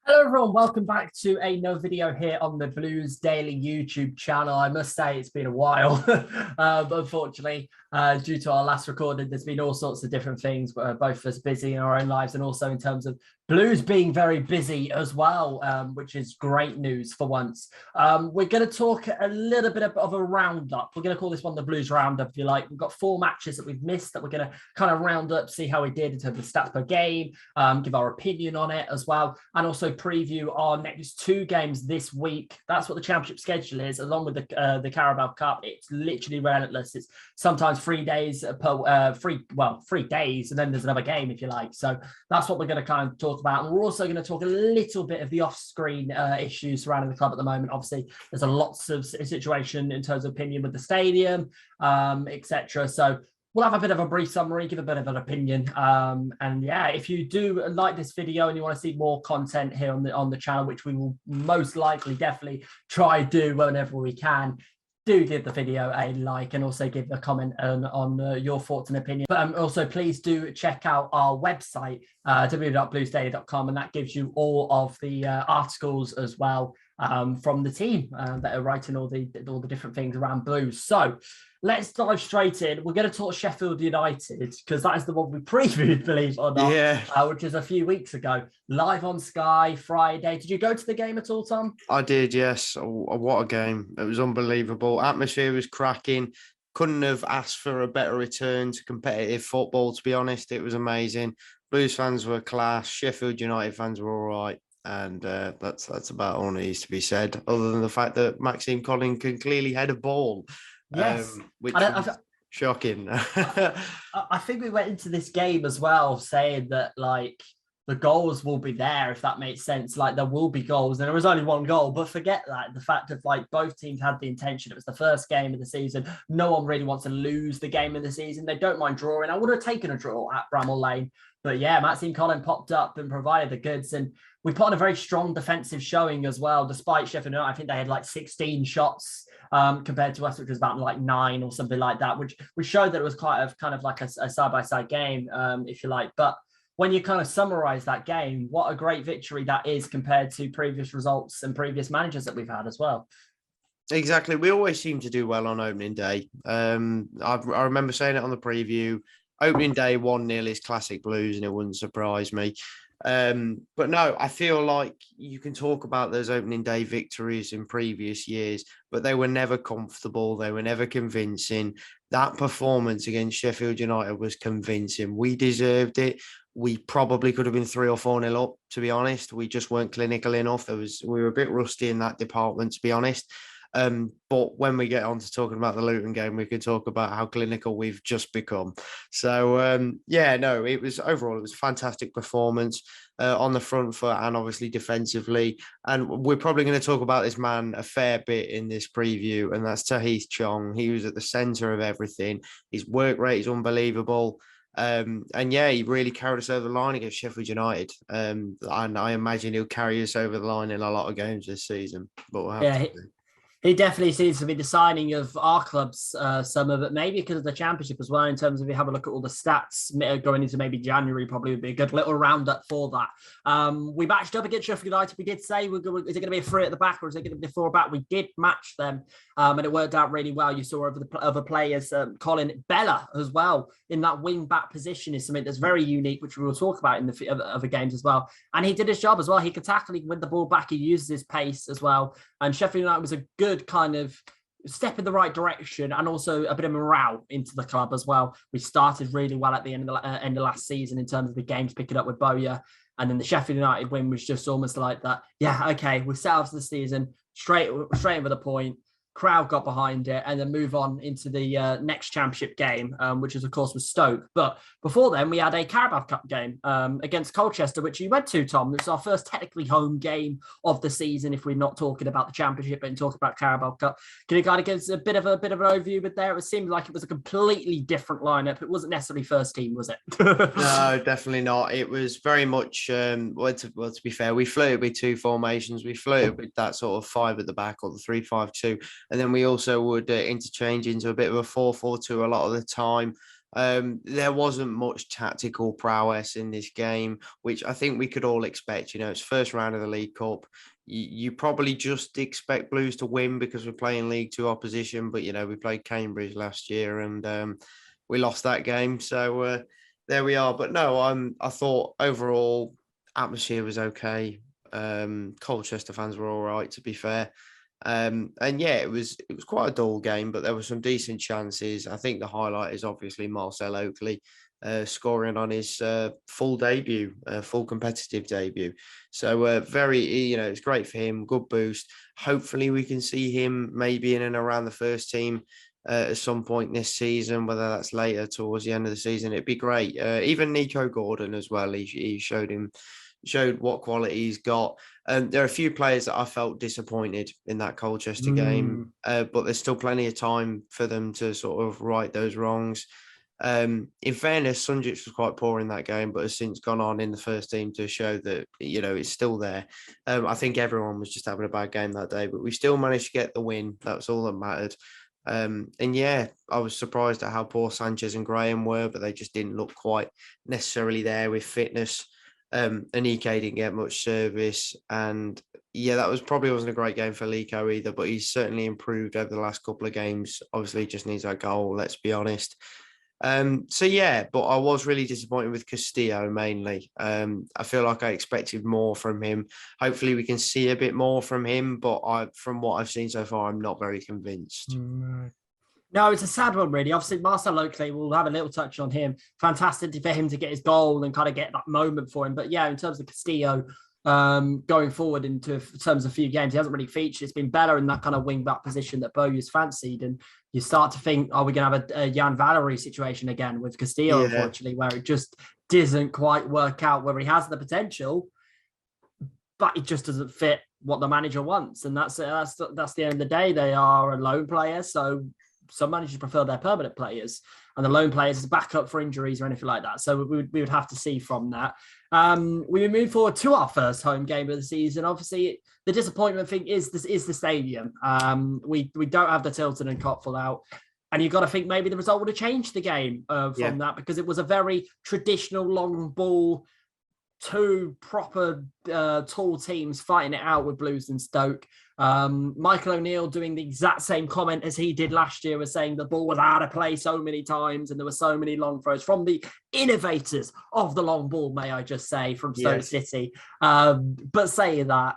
Hello everyone, welcome back to another video here on the Blues Daily YouTube channel. I must say it's been a while, unfortunately, due to our last recording, there's been all sorts of different things, both of us busy in our own lives and also in terms of Blues being very busy as well, which is great news for once. We're going to talk a little bit of a roundup. We're going to call this one the Blues Roundup, if you like. We've got 4 matches that we've missed that we're going to kind of round up, see how we did in terms of stats per game, give our opinion on it as well, and also preview our next 2 games this week. That's what the championship schedule is, along with the Carabao Cup. It's literally relentless. It's sometimes 3 days per 3 days, and then there's another game if you like. So that's what we're going to kind of talk about. And we're also going to talk a little bit of the off-screen issues surrounding the club at the moment. Obviously, there's a lots of situation in terms of opinion with the stadium, etc. So we'll have a bit of a brief summary, give a bit of an opinion. And yeah, if you do like this video and you want to see more content here on the channel, which we will most likely definitely try do whenever we can, do give the video a like and also give a comment on your thoughts and opinions. But also please do check out our website, www.bluesdaily.com, and that gives you all of the articles as well from the team that are writing all the different things around Blues. So let's dive straight in. We're going to talk Sheffield United because that is the one we previewed, believe it or not, which is a few weeks ago, live on Sky Friday. Did you go to the game at all, Tom? I did, yes. Oh, what a game. It was unbelievable. Atmosphere was cracking. Couldn't have asked for a better return to competitive football, to be honest. It was amazing. Blues fans were class. Sheffield United fans were all right. And that's about all that needs to be said, other than the fact that Maxime Collin can clearly head a ball. Yes. Which was shocking. I think we went into this game as well saying that, like, the goals will be there, if that makes sense. Like, there will be goals, and there was only 1 goal. But forget that. The fact of, like, both teams had the intention. It was the first game of the season. No one really wants to lose the game of the season. They don't mind drawing. I would have taken a draw at Bramall Lane. But yeah, Maxime Collin popped up and provided the goods. And we put on a very strong defensive showing as well, despite Sheffield United. I think they had like 16 shots compared to us, which was about like 9 or something like that, which showed that it was quite a kind of like a side-by-side game, if you like. But when you kind of summarize that game, what a great victory that is compared to previous results and previous managers that we've had as well. Exactly. We always seem to do well on opening day. I remember saying it on the preview. Opening day 1-0 is classic Blues, and it wouldn't surprise me. But no, I feel like you can talk about those opening day victories in previous years, but they were never comfortable. They were never convincing. That performance against Sheffield United was convincing. We deserved it. We probably could have been 3 or 4-0 up, to be honest. We just weren't clinical enough. We were a bit rusty in that department, to be honest. But when we get on to talking about the Luton game, we can talk about how clinical we've just become. So, it was overall, it was a fantastic performance on the front foot and obviously defensively. And we're probably going to talk about this man a fair bit in this preview, and that's Tahith Chong. He was at the centre of everything. His work rate is unbelievable. He really carried us over the line against Sheffield United. And I imagine he'll carry us over the line in a lot of games this season. But we'll have to see. He definitely seems to be the signing of our club's summer, but maybe because of the championship as well, in terms of if you have a look at all the stats going into maybe January, probably would be a good little roundup for that. We matched up against Sheffield United. We did say, is it going to be a 3 at the back or is it going to be a 4 back? We did match them, and it worked out really well. You saw over the other players, Colin Bella as well, in that wing back position is something that's very unique, which we will talk about in the other games as well. And he did his job as well. He could tackle, he can win the ball back, he uses his pace as well. And Sheffield United was a good kind of step in the right direction and also a bit of morale into the club as well. We started really well at the end of last season in terms of the games picking up with Bowyer, and then the Sheffield United win was just almost like that. Yeah, okay, we set off the season straight in with a point. Crowd got behind it, and then move on into the next championship game, which is, of course, was Stoke. But before then, we had a Carabao Cup game against Colchester, which you went to, Tom. It's our first technically home game of the season, if we're not talking about the championship and talking about Carabao Cup. Can you kind of give us a bit of an overview with there? It seemed like it was a completely different lineup. It wasn't necessarily first team, was it? No, definitely not. It was very much, to be fair, we flirted with 2 formations. We flirted with that sort of 5 at the back, or the 3-5-2. And then we also would interchange into a bit of a 4-4-2 a lot of the time. There wasn't much tactical prowess in this game, which I think we could all expect. It's first round of the League Cup. You probably just expect Blues to win because we're playing League Two opposition, but we played Cambridge last year and we lost that game. So there we are. But no, I thought overall atmosphere was okay. Colchester fans were all right, to be fair. And yeah, it was quite a dull game, but there were some decent chances. I think the highlight is obviously Marcel Oakley scoring on his full debut, full competitive debut. So very, it's great for him. Good boost. Hopefully we can see him maybe in and around the first team at some point this season, whether that's later towards the end of the season. It'd be great. Even Nico Gordon as well. He showed what quality he's got. There are a few players that I felt disappointed in that Colchester game, but there's still plenty of time for them to sort of right those wrongs. In fairness, Sunjic was quite poor in that game, but has since gone on in the first team to show that, it's still there. I think everyone was just having a bad game that day, but we still managed to get the win. That's all that mattered. And yeah, I was surprised at how poor Sanchez and Graham were, but they just didn't look quite necessarily there with fitness. Anike didn't get much service, and yeah, that probably wasn't a great game for Lico either, but he's certainly improved over the last couple of games. Obviously, he just needs that goal, let's be honest. So yeah, but I was really disappointed with Castillo mainly. I feel like I expected more from him. Hopefully we can see a bit more from him, but from what I've seen so far, I'm not very convinced. No, it's a sad one, really. Obviously, Marcel Oakley, we'll have a little touch on him. Fantastic for him to get his goal and kind of get that moment for him. But yeah, in terms of Castillo, going forward in terms of a few games, he hasn't really featured. It's been better in that kind of wing back position that Bowyer's fancied. And you start to think, are we going to have a Jan Valery situation again with Castillo, unfortunately, where it just doesn't quite work out, where he has the potential, but it just doesn't fit what the manager wants. And that's the end of the day. They are a loan player, so some managers prefer their permanent players, and the loan players is backup for injuries or anything like that. So we would have to see from that. We move forward to our first home game of the season. Obviously, the disappointment thing is the stadium. We don't have the Tilton and Cotful out, and you've got to think maybe the result would have changed the game from that, because it was a very traditional long ball, two proper tall teams fighting it out with Blues and Stoke. Michael O'Neill doing the exact same comment as he did last year, was saying the ball was out of play so many times and there were so many long throws from the innovators of the long ball, may I just say, from Stoke City. But saying that,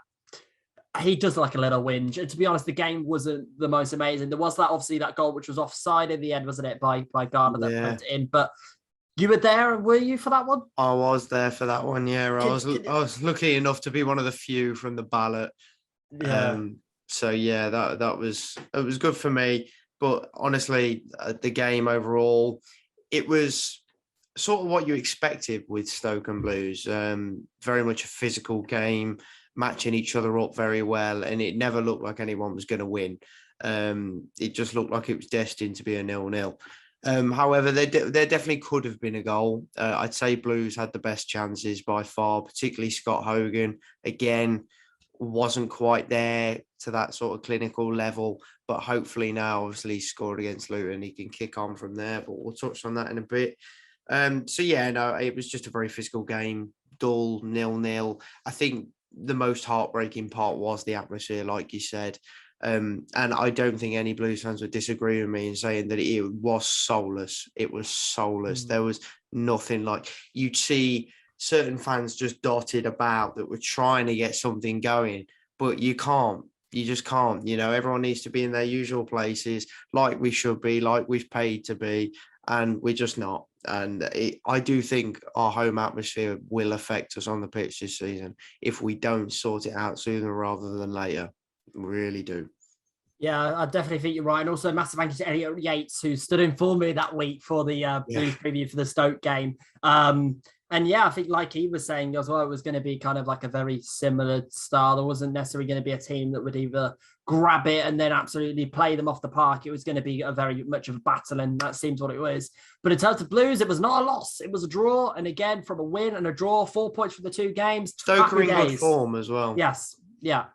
he does like a little whinge. And to be honest, the game wasn't the most amazing. There was obviously that goal, which was offside in the end, wasn't it, by Gardner that put it in. But you were there, were you, for that one? I was there for that one, yeah. I was lucky enough to be one of the few from the ballot. Yeah. So yeah, it was good for me. But honestly, the game overall, it was sort of what you expected with Stoke and Blues. Very much a physical game, matching each other up very well, and it never looked like anyone was going to win. It just looked like it was destined to be a 0-0. However, there definitely could have been a goal. I'd say Blues had the best chances by far, particularly Scott Hogan. Again, wasn't quite there to that sort of clinical level, but hopefully now, obviously, he scored against Luton. He can kick on from there, but we'll touch on that in a bit. So yeah, no, it was just a very physical game, dull, 0-0. I think the most heartbreaking part was the atmosphere, like you said. And I don't think any Blues fans would disagree with me in saying that it was soulless. It was soulless. There was nothing like, you'd see certain fans just dotted about that were trying to get something going, but you can't. You just can't. Everyone needs to be in their usual places, like we should be, like we've paid to be, and we're just not. And I do think our home atmosphere will affect us on the pitch this season if we don't sort it out sooner rather than later. Really do. Yeah, I definitely think you're right. And also massive thank you to Elliot Yates, who stood in for me that week for the Blues preview for the Stoke game. And yeah, I think like he was saying as well, it was going to be kind of like a very similar style. There wasn't necessarily going to be a team that would either grab it and then absolutely play them off the park. It was going to be a very much of a battle, and that seems what it was. But in terms of Blues, it was not a loss. It was a draw. And again, from a win and a draw, 4 points from the two games. Stoke are in good form as well. Yes. Yeah.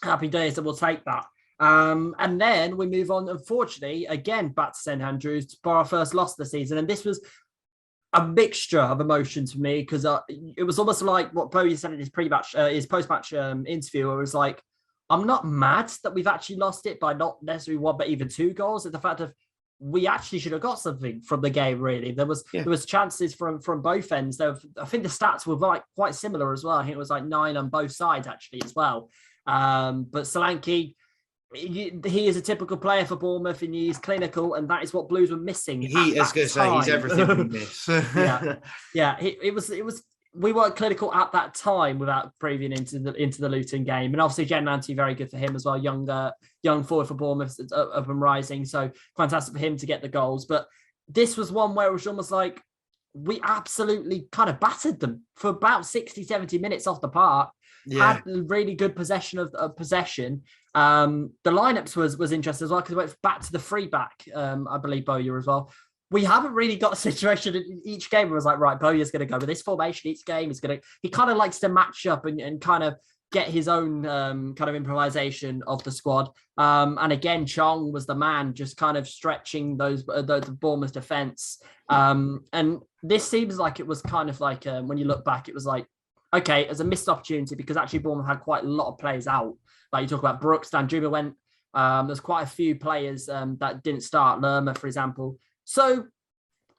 Happy days, and we'll take that. And then we move on, unfortunately, again, back to St Andrews for our first loss of the season. And this was a mixture of emotions for me because it was almost like what Bowyer said in his pre-match, his post-match interview, where it was like, I'm not mad that we've actually lost it by not necessarily one, but even 2 goals. It's the fact of we actually should have got something from the game. Really, there was chances from both ends. I think the stats were like quite similar as well. I think it was like 9 on both sides actually as well. But Solanke, he is a typical player for Bournemouth, and he's clinical, and that is what Blues were missing. He's everything we miss. It was. We weren't clinical at that time without previewing into the Luton game, and obviously Jen Nanty, very good for him as well. Young forward for Bournemouth, up and rising, so fantastic for him to get the goals. But this was one where it was almost like we absolutely kind of battered them for about 60, 70 minutes off the park. Had really good possession of possession. The lineups was interesting as well because it went back to the free back, I believe Bowyer as well. We haven't really got a situation in each game where it was like, right, Bowyer's going to go with this formation each game. He kind of likes to match up and kind of get his own kind of improvisation of the squad. And again, Chong was the man just kind of stretching the Bournemouth defence. And this seems like it was kind of like, when you look back, it was like, okay, as a missed opportunity because actually Bournemouth had quite a lot of players out. Like you talk about Brooks, Danjuma went. There's quite a few players that didn't start, Lerma, for example. So,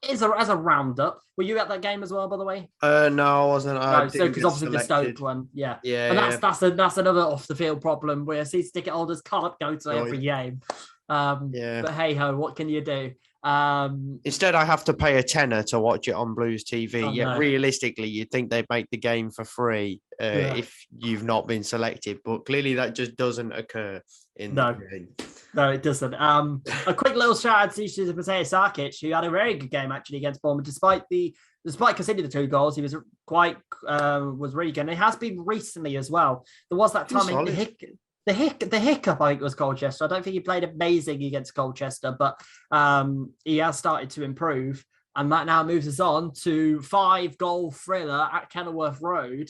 as a roundup, were you at that game as well? By the way, no, I wasn't. No, so because obviously the Stoke one, yeah. And that's another off the field problem where season ticket holders can't go to every game. But hey ho, what can you do? Instead, I have to pay a tenner to watch it on Blues TV. Yet realistically, you'd think they'd make the game for free if you've not been selected, but clearly that just doesn't occur in the game. No, it doesn't. A quick little shout out to Matej Sarkic, who had a very good game actually against Bournemouth, despite conceding the 2 goals. He was was really good. And it has been recently as well. There was that time the hiccup, I think, was Colchester. I don't think he played amazing against Colchester, but he has started to improve. And that now moves us on to 5-goal thriller at Kenilworth Road.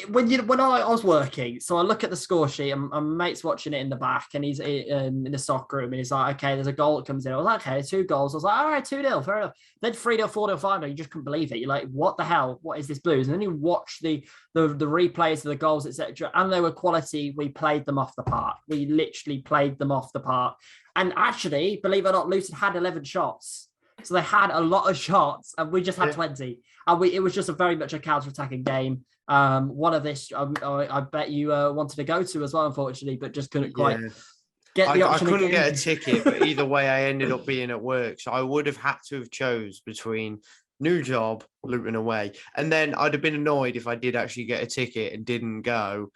When I was working, so I look at the score sheet, and my mate's watching it in the back, and he's in the stock room, and he's like, okay, there's a goal that comes in. I was like, okay, 2 goals. I was like, all right, 2-0, fair enough. Then 3-0, 4-0, 5-0. You just couldn't believe it. You're like, what the hell? What is this Blues? And then you watch the replays of the goals, etc., and they were quality. We played them off the park. We literally played them off the park. And actually, believe it or not, Luton had 11 shots. So they had a lot of shots, and we just had 20. And it was just very much a counter-attacking game. One of this, I bet you wanted to go to as well, unfortunately, but just couldn't quite get the option. I couldn't get a ticket, but either way, I ended up being at work. So I would have had to have chose between new job, Luton away, and then I'd have been annoyed if I did actually get a ticket and didn't go.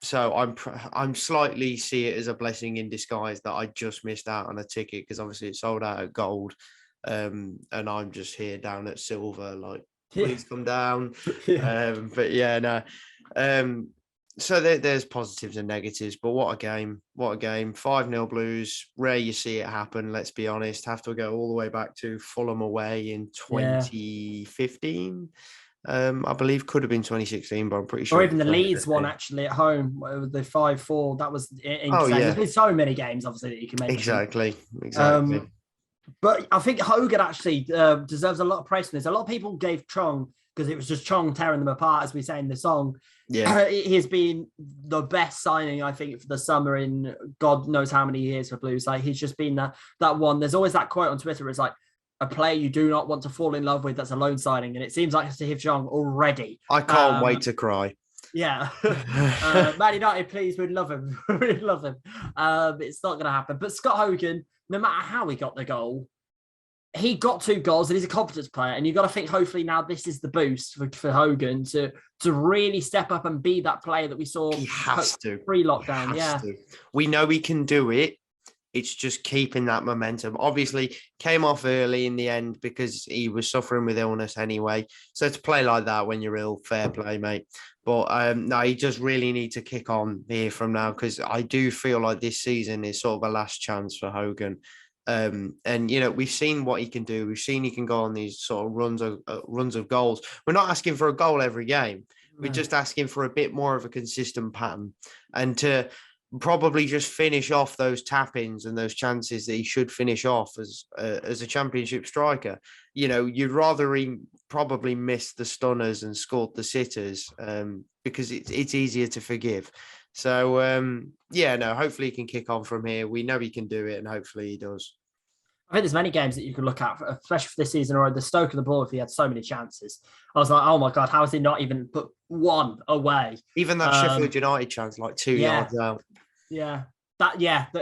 So I'm slightly see it as a blessing in disguise that I just missed out on a ticket because obviously it sold out at gold, and I'm just here down at silver, like. Please come down. But yeah, no. So there's positives and negatives, but what a game. 5-0 Blues. Rare you see it happen, let's be honest. Have to go all the way back to Fulham away in 2015. I believe could have been 2016, but I'm pretty sure. Or even the Leeds one actually at home, the 5-4. That was insane. There's been so many games, obviously, that you can make. Exactly. But I think Hogan actually deserves a lot of praise for this. A lot of people gave Chong, because it was just Chong tearing them apart, as we say in the song. Yeah, he's been the best signing, I think, for the summer in God knows how many years for Blues. Like, he's just been that one. There's always that quote on Twitter. It's like, a player you do not want to fall in love with that's a loan signing. And it seems like Steve Chong already. I can't wait to cry. Yeah. Man United, please, we'd love him. We'd love him. It's not going to happen. But Scott Hogan, no matter how he got the goal, he got 2 goals and he's a competence player. And you've got to think, hopefully now this is the boost for Hogan to really step up and be that player that we saw. He has to. Pre-lockdown, to. We know he can do it. It's just keeping that momentum. Obviously, came off early in the end because he was suffering with illness anyway. So to play like that when you're ill, fair play, mate. But no, he just really need to kick on here from now, because I do feel like this season is sort of a last chance for Hogan. And, you know, we've seen what he can do. We've seen he can go on these sort of runs of goals. We're not asking for a goal every game. We're just asking for a bit more of a consistent pattern. And to probably just finish off those tap-ins and those chances that he should finish off as a championship striker. You'd rather he probably missed the stunners and scored the sitters because it's easier to forgive. So, hopefully he can kick on from here. We know he can do it, and hopefully he does. I think there's many games that you could look at, especially for this season, or the Stoke of the ball, if he had so many chances. I was like, oh my God, how has he not even put one away? Even that Sheffield United chance, like 2 yards out. Yeah, that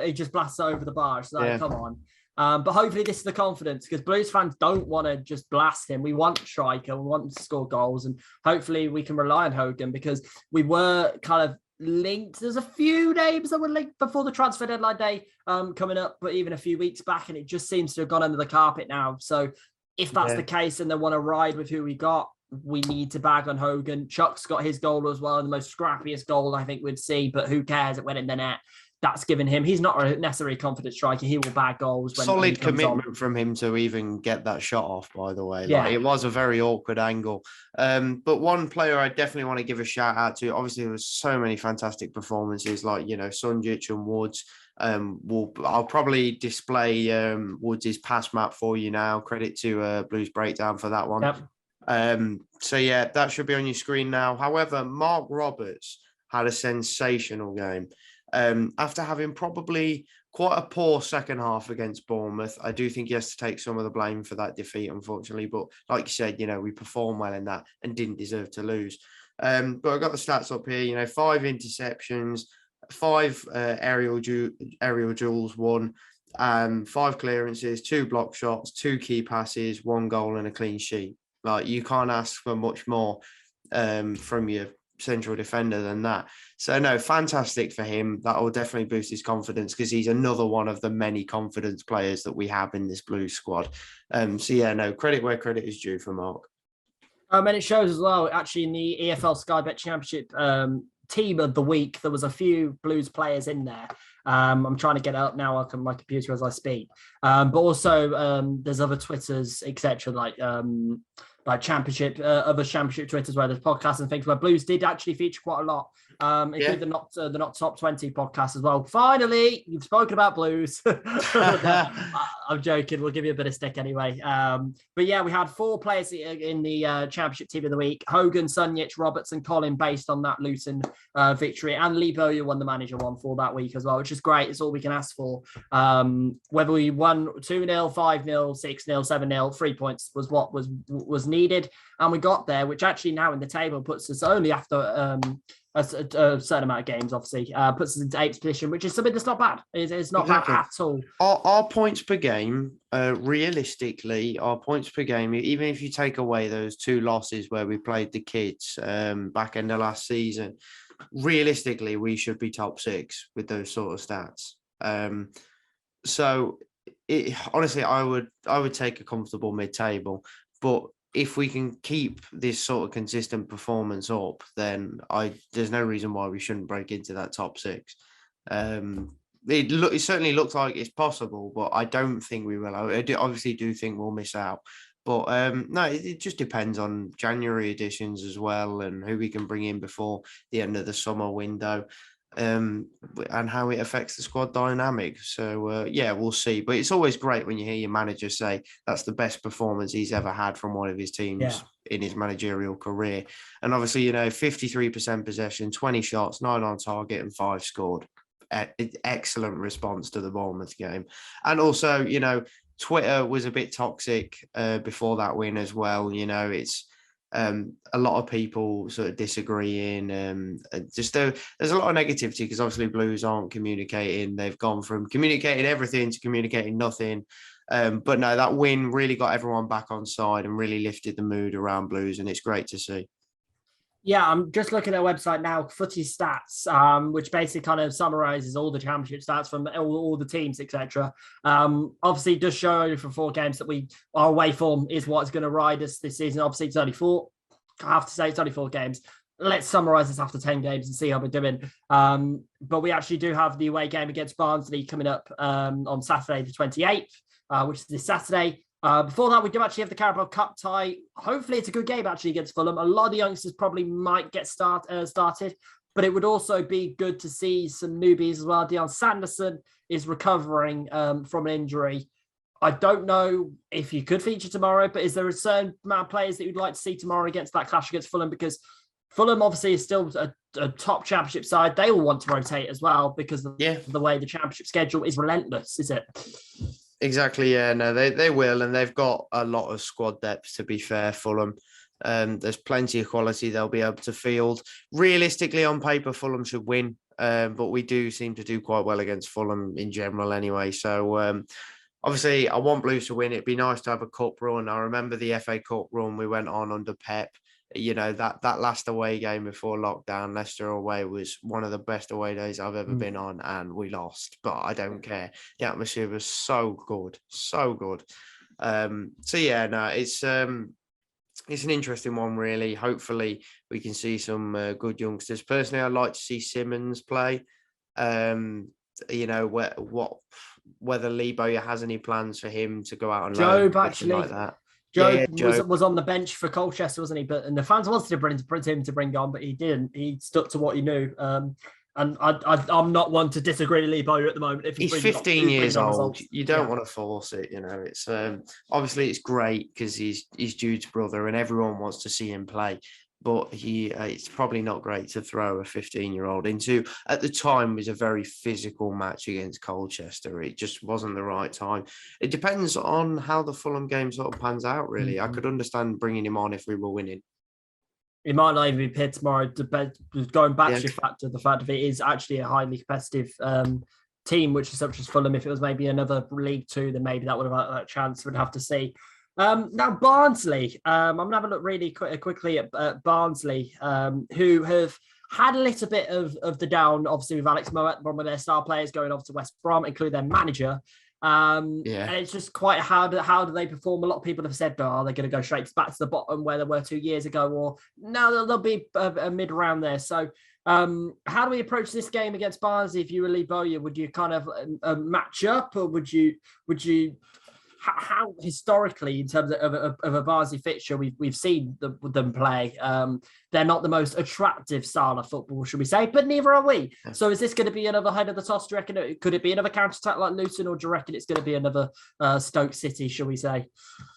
he just blasts it over the bar. It's like, come on. But hopefully this is the confidence, because Blues fans don't want to just blast him. We want a striker, we want him to score goals, and hopefully we can rely on Hogan, because we were kind of linked. There's a few names that were linked before the transfer deadline day coming up, but even a few weeks back, and it just seems to have gone under the carpet now. So if that's the case and they want to ride with who we got, we need to bag on Hogan. Chuck's got his goal as well, the most scrappiest goal I think we'd see, but who cares? It went in the net. That's given him. He's not a necessarily confident striker. He will bag goals. Solid commitment from him to even get that shot off, by the way. Yeah. It was a very awkward angle. But one player I definitely want to give a shout out to, obviously there was so many fantastic performances, like, Sunjic and Woods. I'll probably display Woods' pass map for you now. Credit to Blues Breakdown for that one. Yep. That should be on your screen now. However, Mark Roberts had a sensational game. After having probably quite a poor second half against Bournemouth, I do think he has to take some of the blame for that defeat, unfortunately. But like you said, we performed well in that and didn't deserve to lose. But I've got the stats up here, 5 interceptions, 5 aerial duels won, 5 clearances, 2 block shots, 2 key passes, 1 goal and a clean sheet. Like, you can't ask for much more from your central defender than that. So no, fantastic for him. That will definitely boost his confidence, because he's another one of the many confidence players that we have in this Blues squad. Credit where credit is due for Mark. And it shows as well, actually, in the EFL Sky Bet Championship team of the week, there was a few Blues players in there. I'm trying to get it up now on my computer as I speak. But also there's other Twitters, etc., like championship, other championship Twitters where there's podcasts and things where Blues did actually feature quite a lot, including the not top 20 podcast as well. Finally, you've spoken about Blues. I'm joking. We'll give you a bit of stick anyway. But yeah, we had 4 players in the championship team of the week: Hogan, Sunjic, Roberts, and Colin, based on that Luton victory. And Lee Bowyer won the manager one for that week as well, which is great. It's all we can ask for. Whether we won 2-0, 5-0, 6-0, 7-0, 3 points was what was needed, and we got there, which actually now in the table puts us only after a certain amount of games, obviously, puts us into 8th position, which is something that's not bad. It's not bad at all. Our points per game, realistically, our points per game, even if you take away those 2 losses where we played the kids back end of last season, realistically, we should be top 6 with those sort of stats. Honestly, I would take a comfortable mid-table, but if we can keep this sort of consistent performance up, then there's no reason why we shouldn't break into that top 6. It certainly looks like it's possible, but I don't think we will. I obviously do think we'll miss out. But no, it just depends on January editions as well, and who we can bring in before the end of the summer window. And how it affects the squad dynamic. So we'll see. But it's always great when you hear your manager say that's the best performance he's ever had from one of his teams in his managerial career. And obviously, 53% possession, 20 shots, 9 on target, and 5 scored. Excellent response to the Bournemouth game. And also, Twitter was a bit toxic before that win as well. It's a lot of people sort of disagreeing. There's a lot of negativity because obviously Blues aren't communicating. They've gone from communicating everything to communicating nothing. But no, that win really got everyone back on side and really lifted the mood around Blues, and it's great to see. Yeah, I'm just looking at a website now, Footy Stats, which basically kind of summarizes all the championship stats from all the teams, etc. Obviously, it does show for 4 games that our away form is what's going to ride us this season. Obviously, it's only 4. I have to say it's only 4 games. Let's summarize this after 10 games and see how we're doing. But we actually do have the away game against Barnsley coming up on Saturday the 28th, which is this Saturday. Before that, we do actually have the Carabao Cup tie. Hopefully, it's a good game actually against Fulham. A lot of the youngsters probably might get started, but it would also be good to see some newbies as well. Dion Sanderson is recovering from an injury. I don't know if you could feature tomorrow, but is there a certain amount of players that you'd like to see tomorrow against that clash against Fulham? Because Fulham obviously is still a top championship side. They all want to rotate as well because of the way the championship schedule is relentless, is it? Exactly, yeah. No, they will, and they've got a lot of squad depth, to be fair, Fulham. There's plenty of quality they'll be able to field. Realistically, on paper, Fulham should win, but we do seem to do quite well against Fulham in general anyway. So obviously, I want Blues to win. It'd be nice to have a cup run. I remember the FA Cup run we went on under Pep. You know, that last away game before lockdown, Leicester away, was one of the best away days I've ever been on, and we lost. But I don't care. The atmosphere was so good, so good. So yeah, no, it's an interesting one, really. Hopefully, we can see some good youngsters. Personally, I'd like to see Simmons play. You know, whether Lee Bowyer has any plans for him to go out on loan, actually, like that. Job was on the bench for Colchester, wasn't he? And the fans wanted to bring on, but he didn't. He stuck to what he knew. And I'm not one to disagree with Lee Bowyer at the moment. If he's 15 years old, you don't want to force it. You know, it's obviously it's great because he's Jude's brother, and everyone wants to see him play. But it's probably not great to throw a 15-year-old into, at the time, was a very physical match against Colchester. It just wasn't the right time. It depends on how the Fulham game sort of pans out, really. Mm-hmm. I could understand bringing him on if we were winning. He might not even be paired tomorrow. Going back to the fact that it is actually a highly competitive team, which is such as Fulham. If it was maybe another League Two, then maybe that would have had a chance. We'd have to see. Now, Barnsley, I'm going to have a look really quickly at Barnsley, who have had a little bit of the down, obviously, with Alex Mowatt, one of their star players, going off to West Brom, including their manager. And it's just quite how do they perform? A lot of people have said, are they going to go straight back to the bottom where they were 2 years ago? Or no, they'll be a mid-round there. So how do we approach this game against Barnsley? If you were Lee Bowyer, would you kind of match up, or would you how historically, in terms of a Barnsley fixture, we've seen them play. They're not the most attractive style of football, should we say, but neither are we. So is this going to be another head of the toss? Do you reckon? Could it be another counter-attack like Luton, or do you reckon it's going to be another Stoke City, shall we say?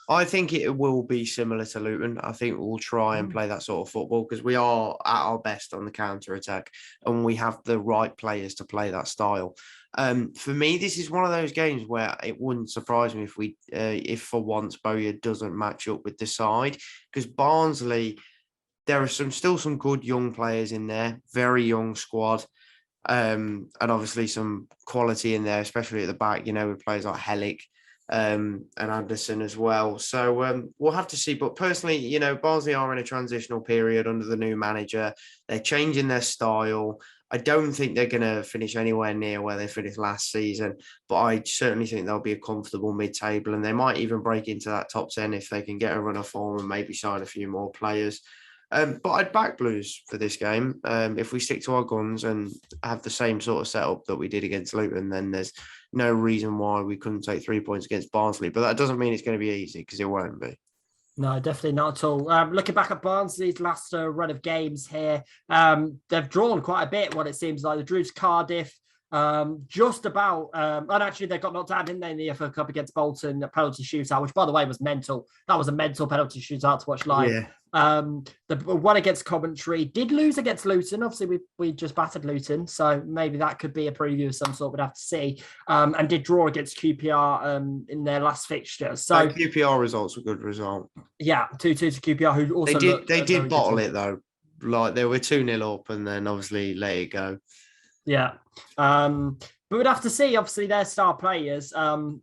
I think it will be similar to Luton. I think we'll try and play that sort of football because we are at our best on the counter-attack and we have the right players to play that style. For me, this is one of those games where it wouldn't surprise me if for once Bowyer doesn't match up with the side, because Barnsley, there are still some good young players in there, very young squad, and obviously some quality in there, especially at the back. You know, with players like Hellick and Anderson as well. So we'll have to see. But personally, you know, Barnsley are in a transitional period under the new manager. They're changing their style. I don't think they're going to finish anywhere near where they finished last season, but I certainly think they'll be a comfortable mid-table, and they might even break into that top 10 if they can get a run of form and maybe sign a few more players. But I'd back Blues for this game. If we stick to our guns and have the same sort of setup that we did against Luton, then there's no reason why we couldn't take 3 points against Barnsley. But that doesn't mean it's going to be easy, because it won't be. No, definitely not at all. Looking back at Barnsley's last run of games here, they've drawn quite a bit, what it seems like. They drew to Cardiff, just about, and actually they got knocked out, didn't they, in the FA Cup against Bolton, a penalty shootout, which, by the way, was mental. That was a mental penalty shootout to watch live. Yeah. The one against Coventry, did lose against Luton. Obviously, we just battered Luton, so maybe that could be a preview of some sort. We'd have to see. And did draw against QPR in their last fixture. So QPR results were a good result. Yeah, 2-2 to QPR, who also they did bottle it though. Like they were 2-0 up and then obviously let it go. Yeah. But we'd have to see, obviously, their star players.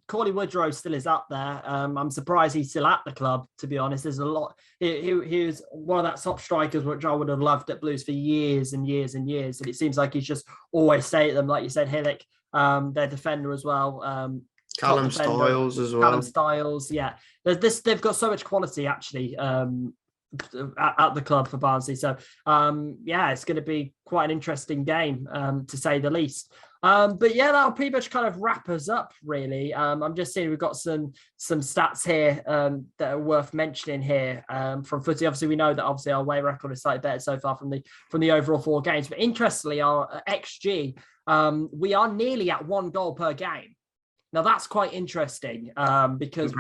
Corley Woodrow still is up there. I'm surprised he's still at the club, to be honest. There's a lot. He was one of that top strikers, which I would have loved at Blues for years and years and years. And it seems like he's just always stayed at them. Like you said, Hillick, their defender as well. Callum Styles as well. Callum Styles, yeah. They've got so much quality, actually, at the club for Barnsley. So, it's going to be quite an interesting game, to say the least. But yeah, that'll pretty much kind of wrap us up, really. I'm just seeing we've got some stats here that are worth mentioning here from footy. Obviously, we know that obviously our away record is slightly better so far from the overall 4 games. But interestingly, our XG, we are nearly at 1 goal per game. Now that's quite interesting because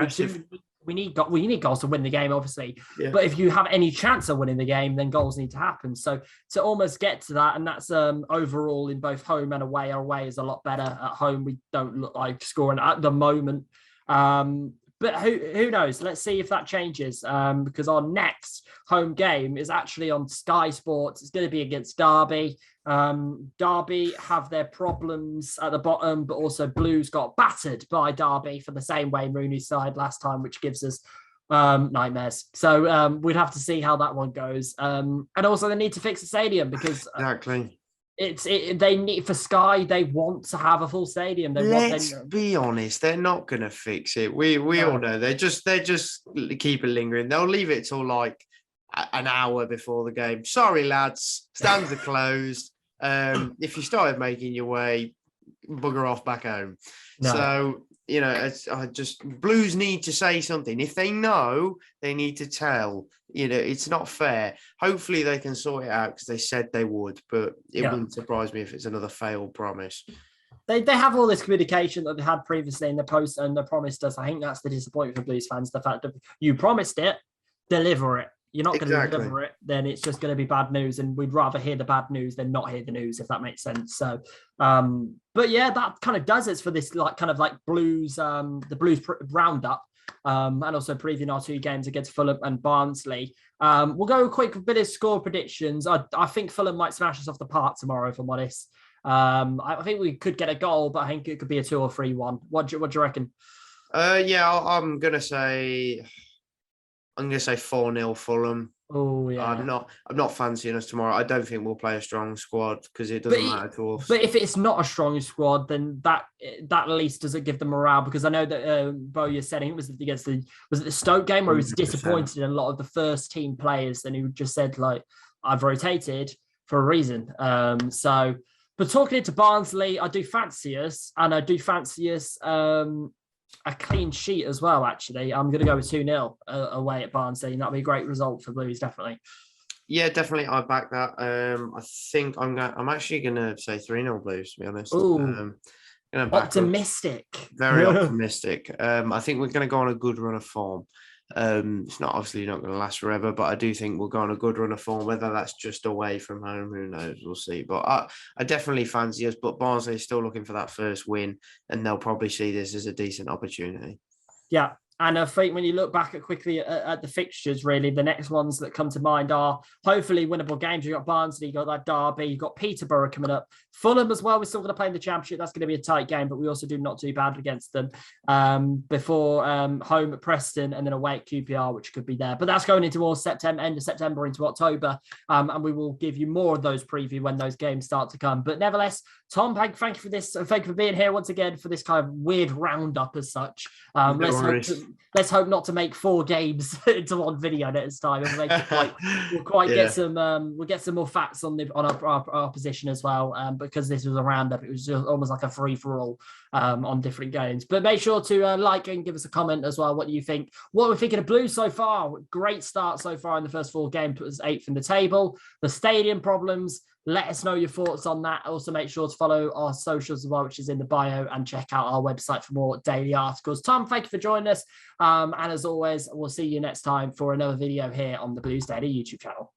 we need goals to win the game, obviously. Yeah. But if you have any chance of winning the game, then goals need to happen. So to almost get to that, and that's overall in both home and away. Our away is a lot better. At home, we don't look like scoring at the moment. But who knows? Let's see if that changes because our next home game is actually on Sky Sports. It's going to be against Derby. Derby have their problems at the bottom, but also Blues got battered by Derby for the same way Rooney's side last time, which gives us nightmares. So we'd have to see how that one goes. And also they need to fix the stadium because exactly. They need for Sky. They want to have a full stadium. Let's be honest, they're not going to fix it. We all know they just keep it lingering. They'll leave it till like an hour before the game. Sorry, lads, stands are closed. If you started making your way, bugger off back home. No. So Blues need to say something. If they know, they need to tell. It's not fair. Hopefully they can sort it out because they said they would, but it wouldn't surprise me if it's another failed promise. They have all this communication that they had previously in the post and they promised us. I think that's the disappointment for Blues fans. The fact that you promised it, deliver it. You're not going to deliver it, then it's just going to be bad news. And we'd rather hear the bad news than not hear the news, if that makes sense. So, but yeah, that kind of does it for this Blues, the Blues roundup. And also previewing our 2 games against Fulham and Barnsley. We'll go a quick bit of score predictions. I think Fulham might smash us off the park tomorrow, if I'm honest. I think we could get a goal, but I think it could be a 2 or 3-1. What do you reckon? I'm going to say 4-0 Fulham. Oh yeah. I'm not fancying us tomorrow. I don't think we'll play a strong squad because it doesn't matter to us. But if it's not a strong squad, then that at least doesn't give them morale, because I know that Bo, you said it was against the Stoke game where he was 100%. Disappointed in a lot of the first team players, and he just said like, I've rotated for a reason. But talking into Barnsley, I do fancy us, and I do fancy us a clean sheet as well, actually. I'm going to go with 2-0 away at Barnsley, and that'll be a great result for Blues, definitely. Yeah, definitely. I back that. I think I'm actually going to say 3-0 Blues, to be honest. Ooh, optimistic. Very optimistic. I think we're going to go on a good run of form. It's obviously not going to last forever, but I do think we'll go on a good run of form. Whether that's just away from home, who knows? We'll see. But I definitely fancy us. But Barnsley is still looking for that first win, and they'll probably see this as a decent opportunity. Yeah. And I think when you look back quickly at the fixtures, really, the next ones that come to mind are hopefully winnable games. You've got Barnsley, you've got that Derby, you've got Peterborough coming up. Fulham as well, we're still going to play in the Championship. That's going to be a tight game, but we also do not do bad against them before home at Preston and then away at QPR, which could be there. But that's going into more September, end of September into October. And we will give you more of those preview when those games start to come. But nevertheless, Tom, thank you for this. Thank you for being here once again for this kind of weird roundup as such. Let's hope not to make 4 games into one video at its time. And make it get some. We'll get some more facts on our position as well. Because this was a roundup, it was just almost like a free for all on different games. But make sure to like and give us a comment as well. What do you think? What we're thinking of Blues so far? Great start so far in the first 4 games. Put us 8th in the table. The stadium problems. Let us know your thoughts on that. Also, make sure to follow our socials as well, which is in the bio, and check out our website for more daily articles. Tom, thank you for joining us. And as always, we'll see you next time for another video here on the Blues Daily YouTube channel.